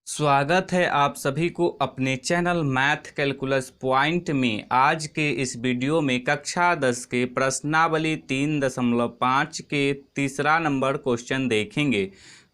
स्वागत है आप सभी को अपने चैनल मैथ कैलकुलस पॉइंट में। आज के इस वीडियो में कक्षा 10 के प्रश्नावली 3.5 के तीसरा नंबर क्वेश्चन देखेंगे।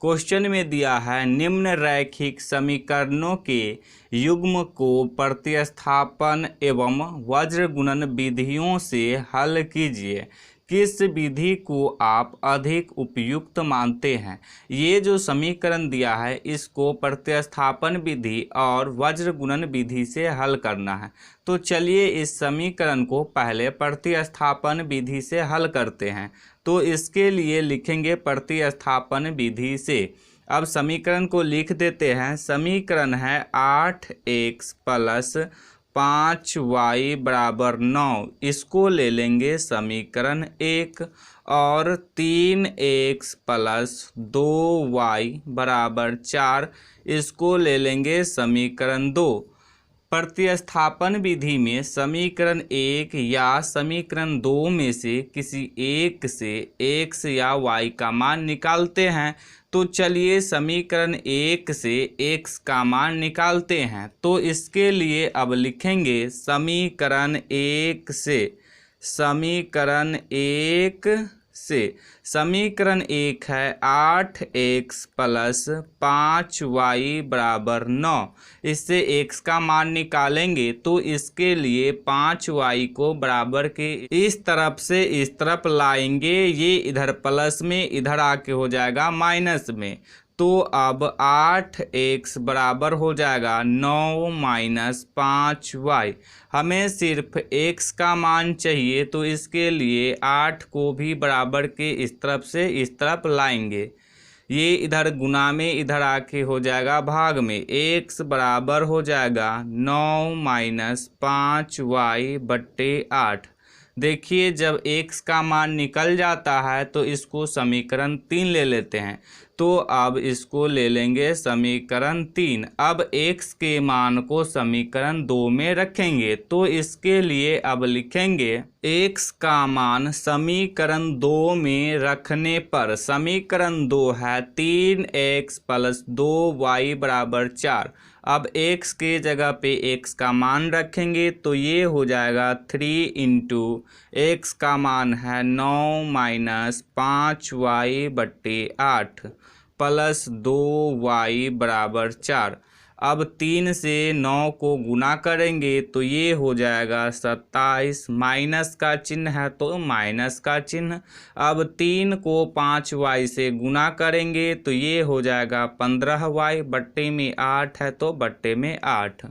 क्वेश्चन में दिया है निम्न रैखिक समीकरणों के युग्म को प्रतिस्थापन एवं वज्र गुणन विधियों से हल कीजिए। किस विधि को आप अधिक उपयुक्त मानते हैं? ये जो समीकरण दिया है इसको प्रतिस्थापन विधि और वज्र गुणन विधि से हल करना है। तो चलिए इस समीकरण को पहले प्रतिस्थापन विधि से हल करते हैं। तो इसके लिए लिखेंगे प्रतिस्थापन विधि से। अब समीकरण को लिख देते हैं। समीकरण है 8x प्लस 5y बराबर 9, इसको ले लेंगे समीकरण 1। और 3x प्लस 2y बराबर 4, इसको ले लेंगे समीकरण 2। प्रतिस्थापन विधि में समीकरण 1 या समीकरण 2 में से किसी एक से x या y का मान निकालते हैं। तो चलिए समीकरण 1 से x का मान निकालते हैं। तो इसके लिए अब लिखेंगे समीकरण 1 से समीकरण 1 है 8x प्लस 5y बराबर 9। इससे x का मान निकालेंगे तो इसके लिए 5y को बराबर के इस तरफ से इस तरफ लाएंगे। ये इधर प्लस में, इधर आके हो जाएगा माइनस में। तो अब 8x बराबर हो जाएगा 9 माइनस 5y। हमें सिर्फ x का मान चाहिए तो इसके लिए 8 को भी बराबर के इस तरफ से इस तरफ लाएंगे। ये इधर गुना में, इधर आके हो जाएगा भाग में। x बराबर हो जाएगा 9 माइनस 5y बट्टे 8। देखिए जब x का मान निकल जाता है तो इसको समीकरण 3 ले लेते हैं। तो अब इसको ले लेंगे समीकरण 3। अब x के मान को समीकरण 2 में रखेंगे। तो इसके लिए अब लिखेंगे x का मान समीकरण 2 में रखने पर, समीकरण 2 है 3x प्लस 2y बराबर 4। अब x के जगह पे x का मान रखेंगे तो ये हो जाएगा 3 इंटू x का मान है 9 माइनस 5y बट्टे 8 प्लस 2y बराबर 4। अब 3 से 9 को गुना करेंगे तो ये हो जाएगा 27। माइनस का चिन्ह है तो माइनस का चिन्ह। अब 3 को 5y से गुना करेंगे तो ये हो जाएगा 15y बट्टे में 8 है तो बट्टे में 8।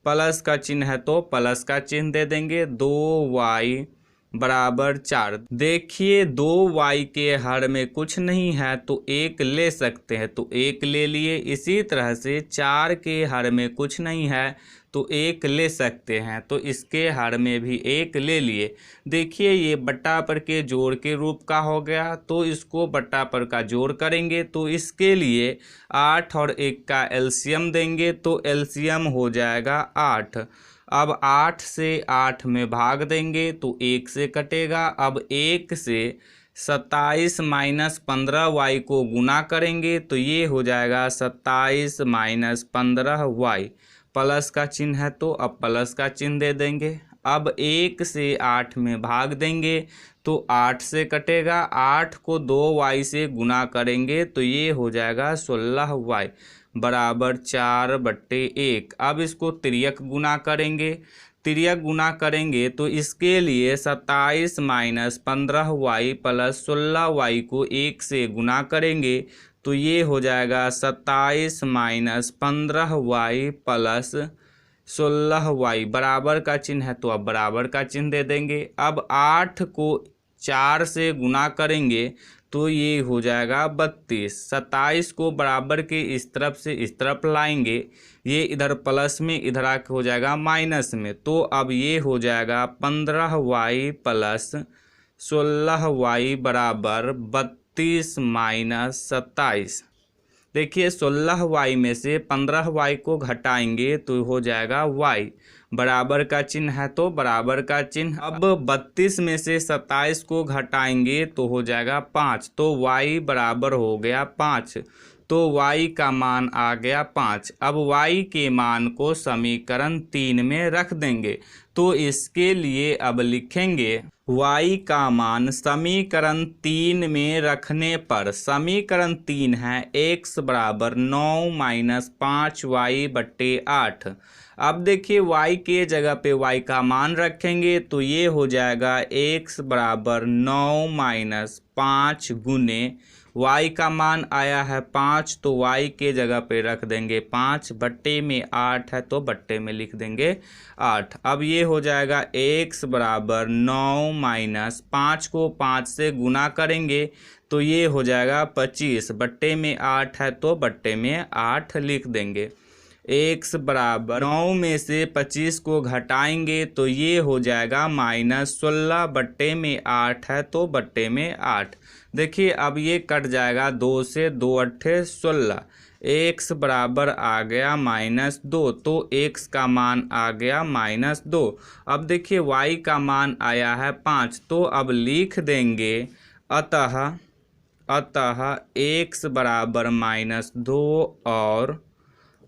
प्लस का चिन्ह है तो प्लस का चिन्ह दे देंगे। 2y बराबर 4। देखिए 2y के हर में कुछ नहीं है तो 1 ले सकते हैं, तो 1 ले लिए। इसी तरह से 4 के हर में कुछ नहीं है तो 1 ले सकते हैं, तो इसके हर में भी 1 ले लिए। देखिए ये बट्टा पर के जोड़ के रूप का हो गया। तो इसको बट्टा पर का जोड़ करेंगे तो इसके लिए 8 और 1 का एलसीएम देंगे तो एलसीएम हो जाएगा 8। अब 8 से 8 में भाग देंगे तो 1 से कटेगा। अब 1 से 27 माइनस 15y को गुना करेंगे तो ये हो जाएगा 27 माइनस 15y। प्लस का चिन्ह है तो अब प्लस का चिन्ह दे देंगे। अब 1 से 8 में भाग देंगे तो 8 से कटेगा। 8 को 2y से गुना करेंगे तो ये हो जाएगा 16y बराबर 4 बट्टे 1। अब इसको तिर्यक गुना करेंगे। तिर्यक गुना करेंगे तो इसके लिए 27 माइनस 15y प्लस 16y को 1 से गुना करेंगे तो ये हो जाएगा 27 माइनस 15y प्लस 16y। बराबर का चिन्ह है तो अब बराबर का चिन्ह दे देंगे। अब 8 को 4 से गुना करेंगे तो ये हो जाएगा 32। 27 को बराबर के इस तरफ से इस तरफ लाएंगे। ये इधर प्लस में, इधर आके हो जाएगा माइनस में। तो अब ये हो जाएगा 15y प्लस 16y बराबर 32 माइनस 27। देखिए 16y में से 15y को घटाएंगे तो हो जाएगा y। बराबर का चिन्ह है तो बराबर का चिन्ह। अब 32 में से 27 को घटाएंगे तो हो जाएगा 5, तो y बराबर हो गया 5। तो y का मान आ गया 5। अब y के मान को समीकरण 3 में रख देंगे। तो इसके लिए अब लिखेंगे y का मान समीकरण 3 में रखने पर, समीकरण 3 है x बराबर 9 माइनस 5y/8। अब देखिए y के जगह पे y का मान रखेंगे तो ये हो जाएगा x बराबर 9 माइनस 5 गुने y का मान आया है 5, तो y के जगह पे रख देंगे 5, बट्टे में 8 है तो बट्टे में लिख देंगे 8। अब ये हो जाएगा x बराबर 9 माइनस 5 को 5 से गुना करेंगे तो ये हो जाएगा 25, बट्टे में 8 है तो बट्टे में 8 लिख देंगे। x बराबर 9 में से 25 को घटाएंगे तो ये हो जाएगा -16, बट्टे में 8 है तो बट्टे में 8। देखिए अब ये कट जाएगा, 2 से 2 अट्ठे 16, x बराबर आ गया -2, तो x का मान आ गया -2। अब देखिए y का मान आया है 5, तो अब लिख देंगे अतः x बराबर -2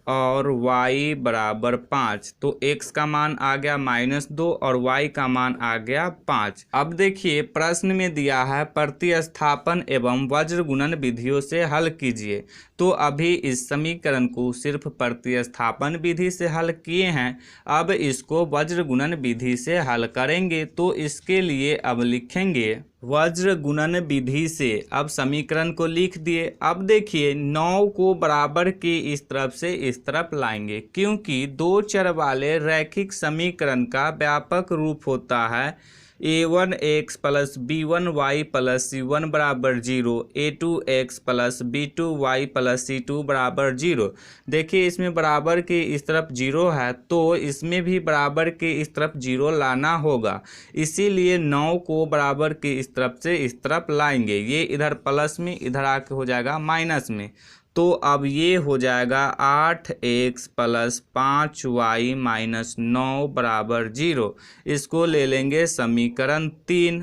और y बराबर 5, तो x का मान आ गया -2 और y का मान आ गया 5। अब देखिए प्रश्न में दिया है प्रतिस्थापन एवं वज्र गुणन विधियों से हल कीजिए। तो अभी इस समीकरण को सिर्फ प्रतिस्थापन विधि से हल किए हैं, अब इसको वज्र गुणन विधि से हल करेंगे। तो इसके लिए अब लिखेंगे वज्र गुणन विधि से। अब समीकरण को लिख दिए। अब देखिए 9 को बराबर के इस तरफ से इस तरफ लाएंगे, क्योंकि दो चर वाले रैखिक समीकरण का व्यापक रूप होता है a1x plus b1y plus c1 बराबर 0, a2x plus b2y plus c2 बराबर 0। देखिए इसमें बराबर के इस तरफ 0 है तो इसमें भी बराबर के इस तरफ 0 लाना होगा, इसीलिए 9 को बराबर के इस तरफ से इस तरफ लाएंगे। ये इधर प्लस में, इधर आके हो जाएगा माइनस में। तो अब ये हो जाएगा 8x प्लस 5y माइनस 9 बराबर 0। इसको ले लेंगे समीकरण 3।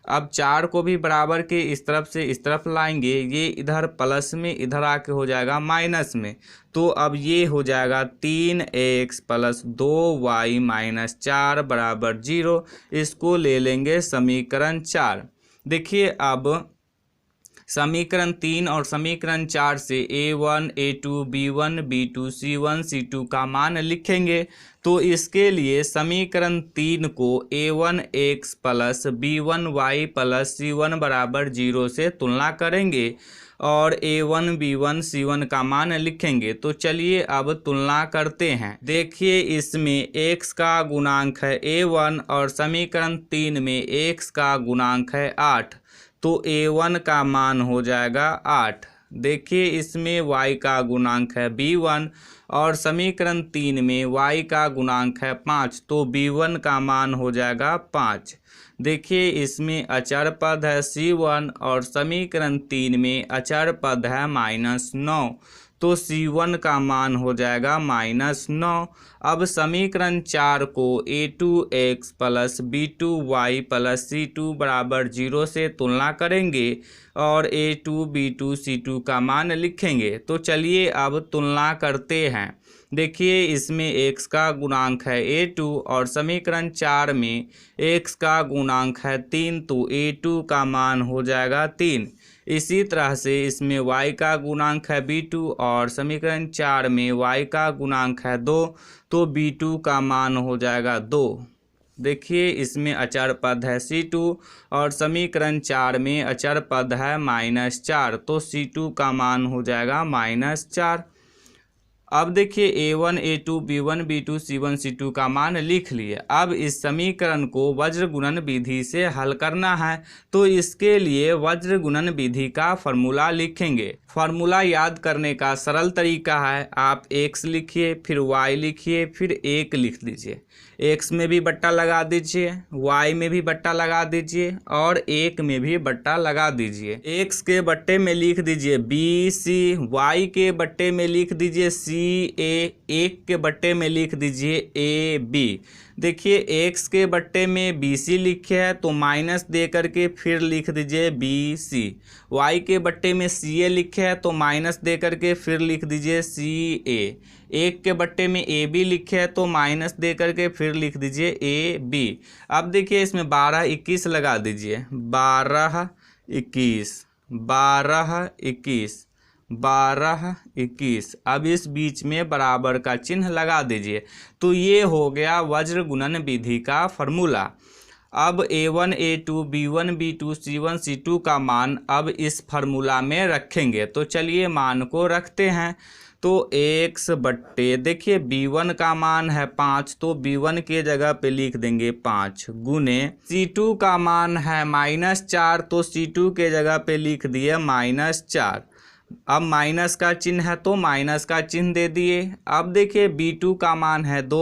अब 4 को भी बराबर के इस तरफ से इस तरफ लाएंगे, ये इधर प्लस में, इधर आके हो जाएगा माइनस में। तो अब ये हो जाएगा 3x प्लस 2y माइनस 4 बराबर 0। इसको ले लेंगे समीकरण 4। देखिए अब समीकरण 3 और समीकरण 4 से a1 a2 b1 b2 c1 c2 का मान लिखेंगे। तो इसके लिए समीकरण 3 को a1x plus b1y plus c1 बराबर 0 से तुलना करेंगे और a1 b1 c1 का मान लिखेंगे। तो चलिए अब तुलना करते हैं। देखिए इसमें x का गुणांक है a1 और समीकरण 3 में x का गुणांक है 8, तो a1 का मान हो जाएगा 8। देखिए इसमें y का गुणांक है b1 और समीकरण 3 में y का गुणांक है 5, तो b1 का मान हो जाएगा 5। देखिए इसमें अचर पद है c1 और समीकरण 3 में अचर पद है -9, तो c1 का मान हो जाएगा -9। अब समीकरण 4 को a2x plus b2y plus c2 बराबर 0 से तुलना करेंगे और a2 b2 c2 का मान लिखेंगे। तो चलिए अब तुलना करते हैं। देखिए इसमें x का गुणांक है a2 और समीकरण 4 में x का गुणांक है 3, तो a2 का मान हो जाएगा 3। इसी तरह से इसमें y का गुणांक है b2 और समीकरण 4 में y का गुणांक है 2, तो b2 का मान हो जाएगा 2। देखिए इसमें अचर पद है c2 और समीकरण 4 में अचर पद है -4, तो c2 का मान हो जाएगा -4। अब देखिए a1 a2 b1 b2 c1 c2 का मान लिख लिए। अब इस समीकरण को वज्र गुणन विधि से हल करना है, तो इसके लिए वज्र गुणन विधि का फॉर्मूला लिखेंगे। फॉर्मूला याद करने का सरल तरीका है, आप x लिखिए, फिर y लिखिए, फिर 1 लिख दीजिए। x में भी बट्टा लगा दीजिए, y में भी बट्टा लगा दीजिए और 1 में भी बट्टा लगा दीजिए। x के बट्टे में लिख दीजिए b c, y के बट्टे में लिख दीजिए c CA, 1 के बट्टे में लिख दीजिए AB। देखिए x के बट्टे में BC लिखे है तो माइनस दे करके फिर लिख दीजिए BC। y के बट्टे में CA लिखे है तो माइनस दे करके फिर लिख दीजिए CA। 1 के बट्टे में AB लिखे है तो माइनस दे करके फिर लिख दीजिए AB। अब देखिए इसमें 12 21 लगा दीजिए, 12 21 12 21 12 21। अब इस बीच में बराबर का चिन्ह लगा दीजिए। तो ये हो गया वज्र गुणन विधि का फॉर्मूला। अब A1 A2 B1 B2 C1 C2 का मान अब इस फार्मूला में रखेंगे। तो चलिए मान को रखते हैं। तो x बट्टे देखिए B1 का मान है 5 तो B1 के जगह पे लिख देंगे 5 गुने C2 का मान है -4 तो C2 के जगह पे लिख दिए -4। अब माइनस का चिन्ह है तो माइनस का चिन्ह दे दिए। अब देखिए B2 का मान है 2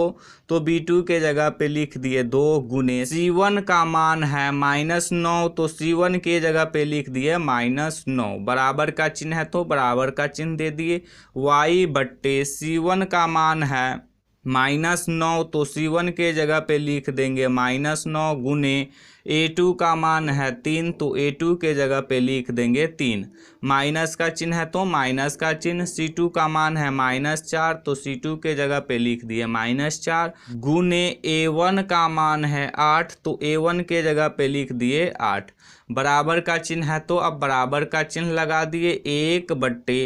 तो B2 के जगह पे लिख दिए 2 गुने C1 का मान है -9 तो C1 के जगह पे लिख दिए -9। बराबर का चिन्ह है तो बराबर का चिन्ह दे दिए। y बट्टे C1 का मान है -9 तो C1 के जगह पे लिख देंगे -9 गुने A2 का मान है 3 तो A2 के जगह पे लिख देंगे 3। माइनस का चिन्ह है तो माइनस का चिन्ह। C2 का मान है -4 तो C2 के जगह पे लिख दिए -4 गुने A1 का मान है 8 तो A1 के जगह पे लिख दिए 8। बराबर का चिन्ह है तो अब बराबर का चिन्ह लगा दिए। 1 बट्टे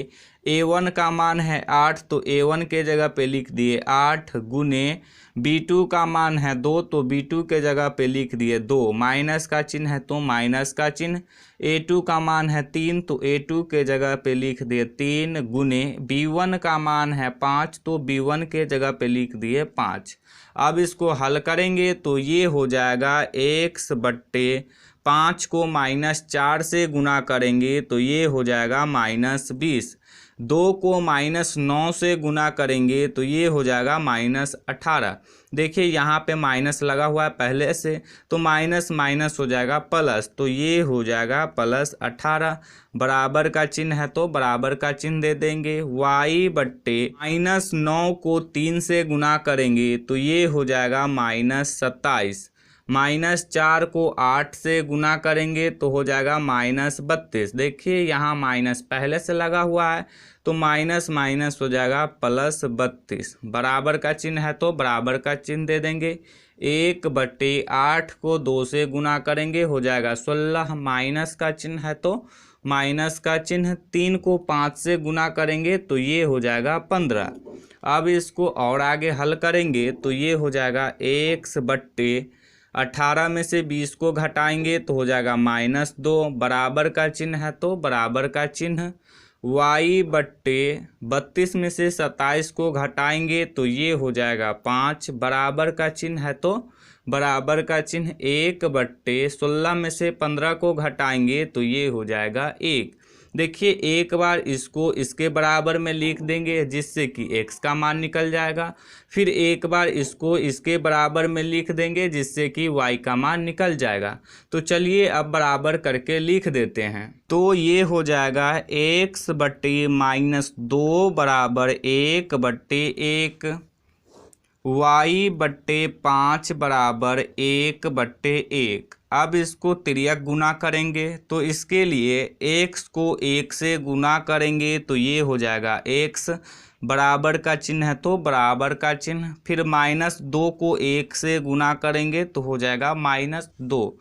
A1 का मान है 8 तो A1 के जगह पे लिख दिए 8 गुने B2 का मान है 2 तो B2 के जगह पे लिख दिए 2। माइनस का चिन्ह है तो माइनस का चिन्ह। A2 का मान है 3 तो A2 के जगह पे लिख दिए 3 गुने B1 का मान है 5 तो B1 के जगह पे लिख दिए 5। अब इसको हल करेंगे तो ये हो जाएगा x बट्टे 5 को -4 से गुना करेंगे तो ये हो जाएगा -20। 2 को -9 से गुना करेंगे तो ये हो जाएगा -18। देखिए यहाँ पे माइनस लगा हुआ है पहले से तो माइनस माइनस हो जाएगा प्लस, तो ये हो जाएगा +18। बराबर का चिन्ह है तो बराबर का चिन्ह दे देंगे। y बट्टे -9 को 3 से गुना करेंगे तो ये हो जाएगा -27। -4 को 8 से गुना करेंगे तो हो जाएगा -32। देखिए यहाँ माइनस पहले से लगा हुआ है तो माइनस माइनस हो जाएगा +32। बराबर का चिन्ह है तो बराबर का चिन्ह दे देंगे। 1 बट्टे 8 को 2 से गुना करेंगे हो जाएगा 16। माइनस का चिन्ह है तो माइनस का चिन्ह। 3 को 5 से गुना करेंगे तो ये हो जाएगा 15। अब इसको और आगे हल करेंगे तो ये हो जाएगा x बट्टे 18 में से 20 को घटाएंगे तो हो जाएगा -2। बराबर का चिन्ह है तो बराबर का चिन्ह। y बट्टे 32 में से 27 को घटाएंगे तो ये हो जाएगा 5। बराबर का चिन्ह है तो बराबर का चिन्ह। 1 बट्टे 16 में से 15 को घटाएंगे तो ये हो जाएगा 1। देखिए एक बार इसको इसके बराबर में लिख देंगे जिससे कि x का मान निकल जाएगा। फिर एक बार इसको इसके बराबर में लिख देंगे जिससे कि y का मान निकल जाएगा। तो चलिए अब बराबर करके लिख देते हैं। तो ये हो जाएगा x बट्टे -2 बराबर 1 बट्टे 1, y बट्टे 5 बराबर 1 बट्टे 1। अब इसको तिर्यक गुना करेंगे तो इसके लिए x को 1 से गुना करेंगे तो ये हो जाएगा x। बराबर का चिन्ह है तो बराबर का चिन्ह। फिर -2 को 1 से गुना करेंगे तो हो जाएगा -2।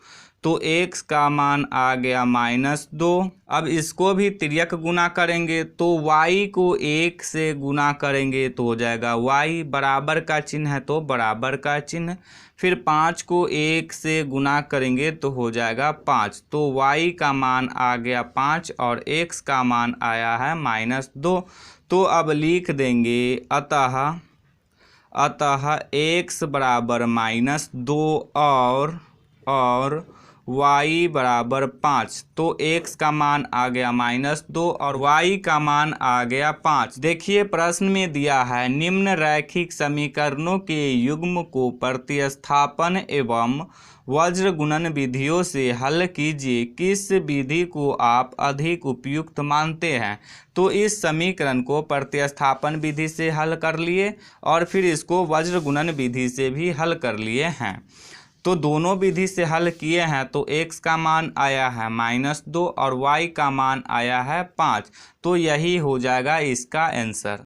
तो x का मान आ गया -2। अब इसको भी तिर्यक गुना करेंगे तो y को 1 से गुना करेंगे तो हो जाएगा y। बराबर का चिन्ह है तो बराबर का चिन्ह। फिर 5 को 1 से गुना करेंगे तो हो जाएगा 5। तो y का मान आ गया 5 और x का मान आया है -2। तो अब लिख देंगे अतः x बराबर -2 और y बराबर 5। तो x का मान आ गया -2 और y का मान आ गया 5। देखिए प्रश्न में दिया है निम्न रैखिक समीकरणों के युग्म को प्रतिस्थापन एवं वज्र गुणन विधियों से हल कीजिए, किस विधि को आप अधिक उपयुक्त मानते हैं। तो इस समीकरण को प्रतिस्थापन विधि से हल कर लिए और फिर इसको वज्र गुणन विधि से भी हल कर लिए हैं। तो दोनों विधि से हल किए हैं तो x का मान आया है -2 और y का मान आया है 5। तो यही हो जाएगा इसका आंसर।